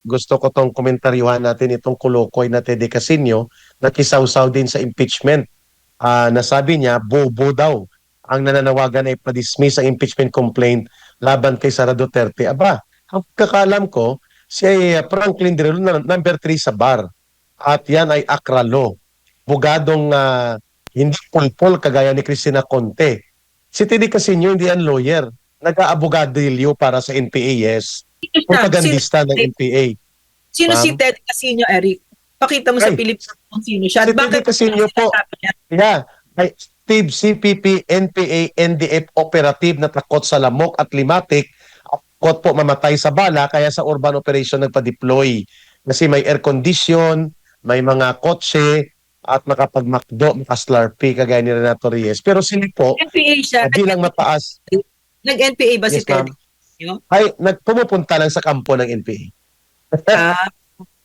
gusto ko tong komentaryuhan natin itong kulukoy na Tede Casino na kisawsaw din sa impeachment. Na sabi niya, bobo daw ang nananawagan ay pa-dismiss ang impeachment complaint laban kay Sara Duterte. Aba, ang kakalam ko, si Franklin Drillo na number 3 sa bar. At yan ay akralo. Bugadong hindi pulpol kagaya ni Cristina Conte. Si Tede Casino hindi yan lawyer. Nag-aabogadilyo para sa NPA, yes. Sino siya? Propagandista ng NPA. Sino si Ma'am? Ted Casino, Eric? Pakita mo sa Ay, Pilipinas kung sino siya. si At Tede bakit Casino po, sinasabi niya? yeah, ay Steve CPP, NPA, NDF operative na takot sa lamok at limatik, takot po mamatay sa bala kaya sa urban operation nagpa-deploy. Kasi may air condition, may mga kotse, at makapag-McDo, makaslurpee, kagaya ni Renato Reyes. Pero sila po, NPA siya. bilang mataas, Nag-NPA ba si yes ma'am, Ted Casino? ay pumupunta lang sa kampo ng NPA. Ah,